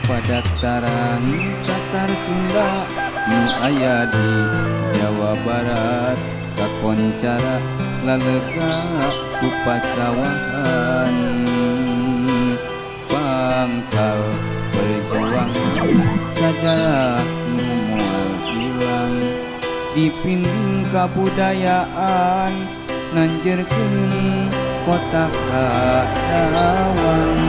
Padaktaran Tatar Sunda nu aya di Jawa Barat kakoncara lalega ku pasawahan pangkal perjuangan sajarah nu moal ilang dipinding kabudayaan nanjerkeun kota Karawang.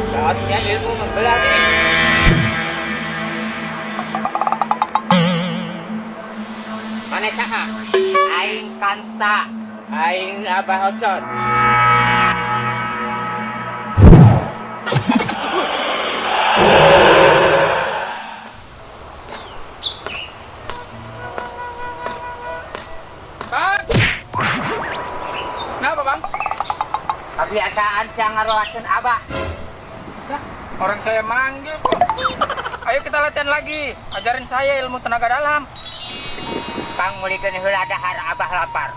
Saatnya ilmu membelah diri. Mana saha? Aing Kanta, aing Abah Ocon. Bang! Kenapa bang? Kebiasaan saya ngarolakeun Abah. Orang saya manggil kok. Ayo kita latihan lagi. Ajarin saya ilmu tenaga dalam. Kang mulikeun heula dahar Abah lapar.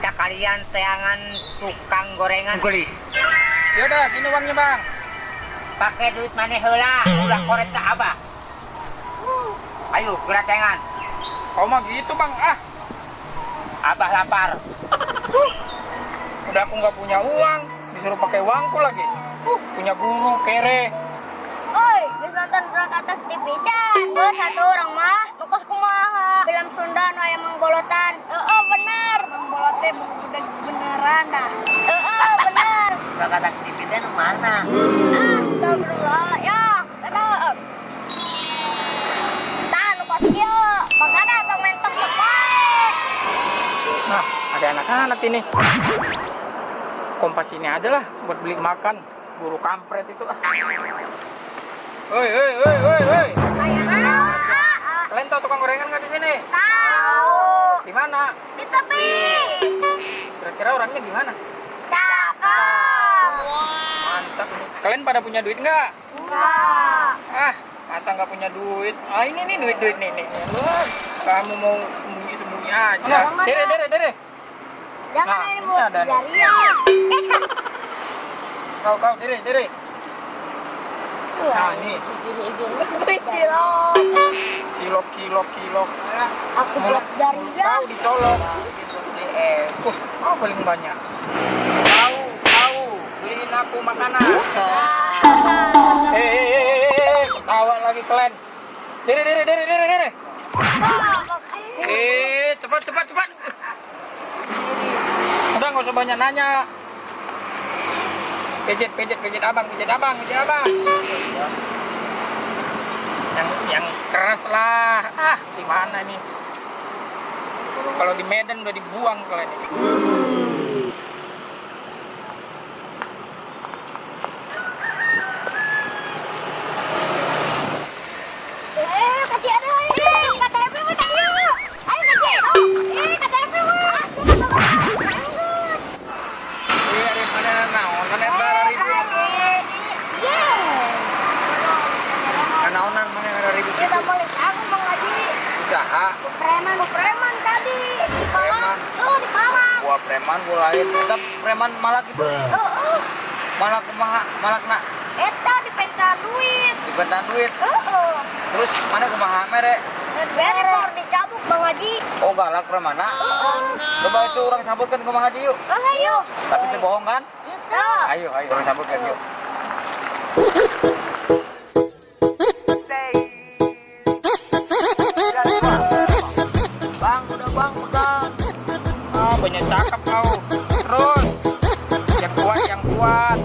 Cakalian teangan tukang gorengan gelis. Yaudah, sini uangnya bang. Pakai duit maneh heula, ulah korek ka Abah. Ayo, gerak teangan. Kau mah gitu bang, ah. Abah lapar. Udah aku nggak punya uang, disuruh pakai uangku lagi. Punya guru, kere. Oi, geus nonton Prakatah TV can. Satu orang mah nukus kumaha. Film Sunda nu aya manggolotan. Bener. Manggolot teh beneran dah. Bener. Prakatah TV teh nu mana? Astagfirullah, ya. Kada. Tah nukus kieu. Bagada atau mentok teu bae. Nah, ada anak-anak ini. Kompas ini aja lah buat beli makan. Guru kampret itu ah. Hoi. Aya naon? Kalian tahu tukang gorengan nggak di sini? Tahu. Di mana? Di tepi. Kira-kira orangnya gimana? Cakep. Mantap. Kalian pada punya duit nggak? Enggak. Ah, masa nggak punya duit? Ah, ini nih duit nih. Wah, kamu mau sembunyi aja. Dere. Jangan Nah, ini ini mau ada nih. jariah. Kau, dere. Nah, ini. Cilok. Aku buat jariah. Kau dicolok. Paling banyak. Kau, beliin aku makanan. Tawa lagi kalian. Dere. Cepat. Udah nggak usah banyak nanya. Pijet abang. Yang keras lah. Ah, di mana nih? Kalau di Medan udah dibuang kalian ini. Kecil ada ini. Kata apa tadi? Ayo kecil. Kata apa? Naonan mana ada ribut Kita balik aku Bang Haji. usaha Preman tadi. Di Palang. Di Palang. Gua preman gua lain eta preman malak itu. Malak kumaha? Malakna Eta dipenta duit. dibentan duit. Terus mana kumaha mere? Bere kor dicabuk Bang Haji. Oh galak premana. Coba itu orang sabutkan kumaha aja yuk. Ayo. Tapi itu bohong kan? Ayo. Ayo orang sabutkan yuk. Bang, udah bang, pegang. Ah, banyak cakep kau. Terus yang kuat.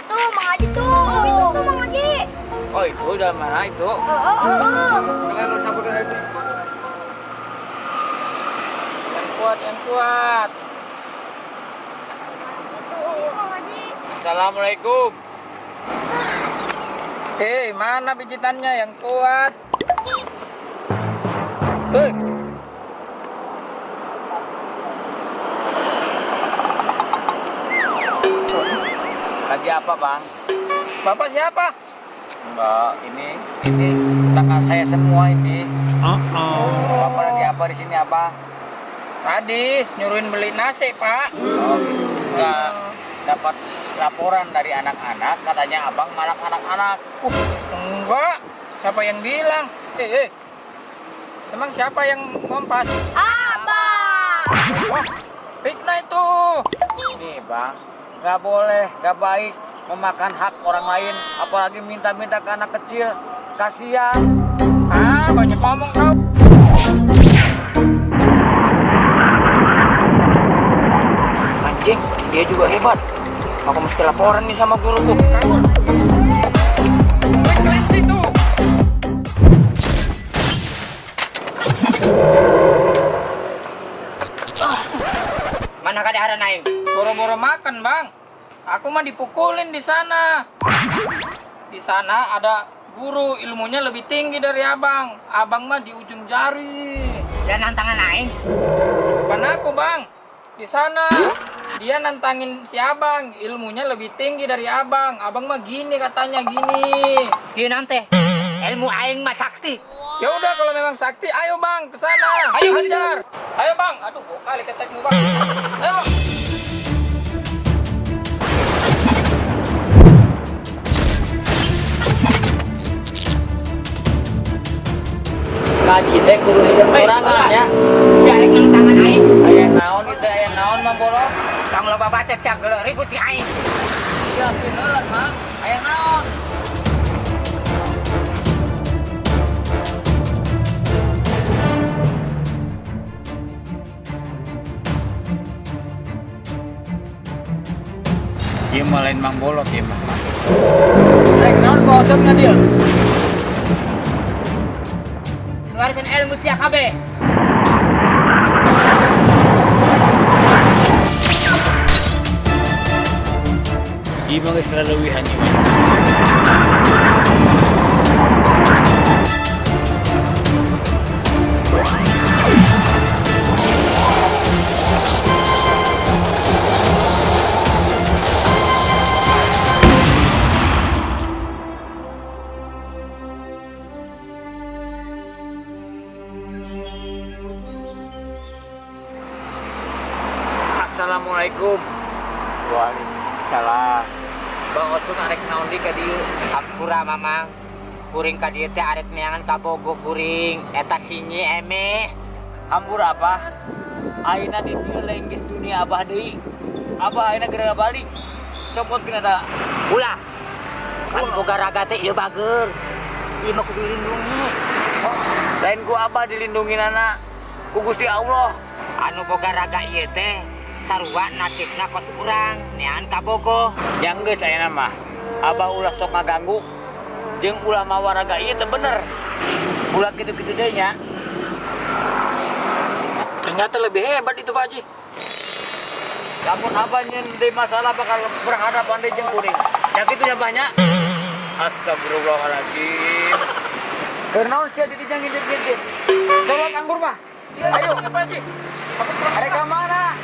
Tuh Bang Haji tuh. Itu tuh Bang Haji. Oh itu udah mana itu? Jangan lu sabutkan lagi. Yang kuat. Itu Bang Haji. Assalamualaikum. Hei, mana pijitannya yang kuat? Hei. Lagi apa bang? Bapak siapa? Mbak, ini tangan saya semua ini. Bapak lagi apa di sini, Abang? Tadi nyuruhin beli nasi, Pak. Oh, gitu. Enggak dapat laporan dari anak-anak, katanya Abang malak anak-anak. Enggak. Siapa yang bilang? Emang siapa yang ngompas? Abang. Wah, fitnah itu. Nih, Bang, nggak boleh, nggak baik memakan hak orang lain, apalagi minta-minta ke anak kecil. Kasihan. Banyak ngomong kau. Anjing, dia juga hebat. Aku mesti laporan nih sama guruku. Kabur. Kelas itu. Mana kadang naik? Boro-boro makan, Bang. Aku mah dipukulin di sana. Di sana ada guru, ilmunya lebih tinggi dari Abang. Abang mah di ujung jari. Dan tantangan lain. Bukan aku, Bang. Di sana dia nantangin si Abang, ilmunya lebih tinggi dari Abang. Abang mah gini katanya, gini. Dia nanti ilmu aing mah sakti. Ya udah kalau memang sakti, ayo Bang ke sana. Ayo, hajar. Ayo Bang. Aduh, kali ketekmu Bang. Ayo. Kaji teh kudu hidup sorangan ya. Jarek nang tangan aing. Aya naon itu, aya naon Mang Bolo? Tong loba baca cagel ribut di aing. Yakin heula, Mang. Aya naon? Ieu mah lain Mang Bolot ieu mah. Rek naon bosotna dia? Keluarkan ilmu sia kabeh. Ieu mah geus kaleuwihan ieu mah. Assalamualaikum. Waalaikumsalam. Bang Ocun arek naon di ka dieu? Hampura mamang. Kuring ka dieu teh arek neangan ka Bogo kuring. Eta cinyi eme. Hampura apa? Ayeuna di dieu lenggis dunia abah deui. Abah ayeuna geura balik. Copot kena ta. Ulah. Kan boga raga teh ieu bager. Ieu mah kudu dilindungi. Lain ku abah dilindungi nana ku Gusti Allah. Anu boga raga ieu teh sarua nasibna kot urang neangan ka Bogo. Yang geus ayeuna mah abah ulah sok ngaganggu jeung ulah mawa raga ieu teh bener. Ulah kitu-kitu deui nya. Ternyata lebih hebat itu Pak Haji. Lamun abah nyen deui masalah bakal berhadapan deui jeung kuring. Ya kitu nya banyak. Astagfirullahaladzim. Keur naon sia ditijang ngintip-ngintip? Sholat anggur mah. Ayo Pak Haji. arek ka mana?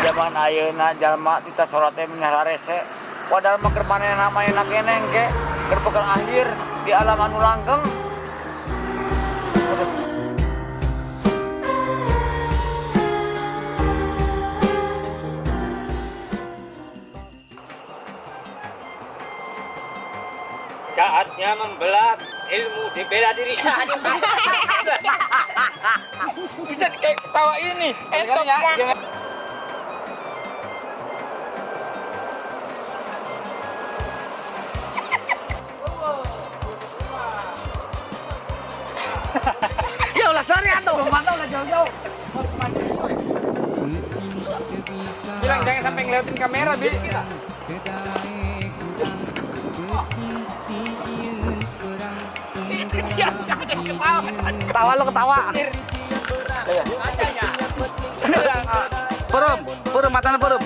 Zaman ayeuna jalma tita sholat teh menyah rese. Padahal mah keur manehna namanya keneng ke, keur bekal akhir di alam anu langgeng. Aduh. Saatnya membelah ilmu di bela diri. Bisa kayak ketawa ini. Entok ya, Mak. jangan- Ya ulah sari atuh, mantap ulah jauh-jauh. Bilang jangan sampai ngeliatin kamera, Bi. Ketawa lo ketawa. Perem matana perem.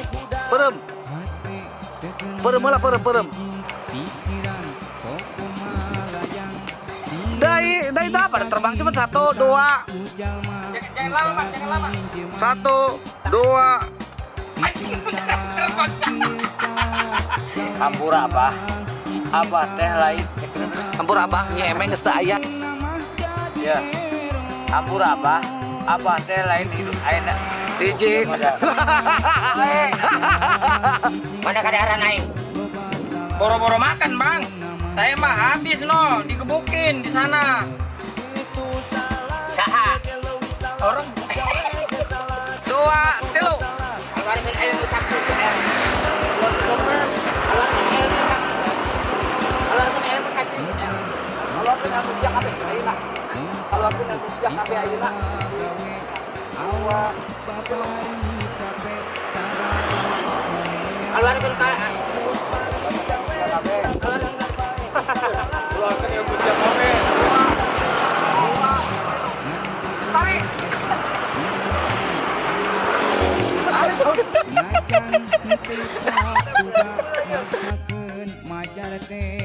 Perem lah perem. Dai itu apa? Terbang cuma 1, 2. Jangan lama, Pak. Jangan lama. 1, 2. Hampura apa? Abah teh lain. Ampur abahnya emang geus teu aya. Ya. Ampur Abah teh lain hidup ayeuna. Hiji. Mana kadaharan aing? Boro-boro makan, Bang. Saya mah habis no, digebukin di sana. Saha? Orang 2, 3. Keluarkeun ayeuna nu taksi. Keluarkeun ayeuna taksi. Keluarkeun anu siang kabeh ayeuna. Keluarkeun anu siang kabeh ayeuna. Keluarkeun ka Keluarkan yang bujang kami. Najan kita budak maksakeun majar teh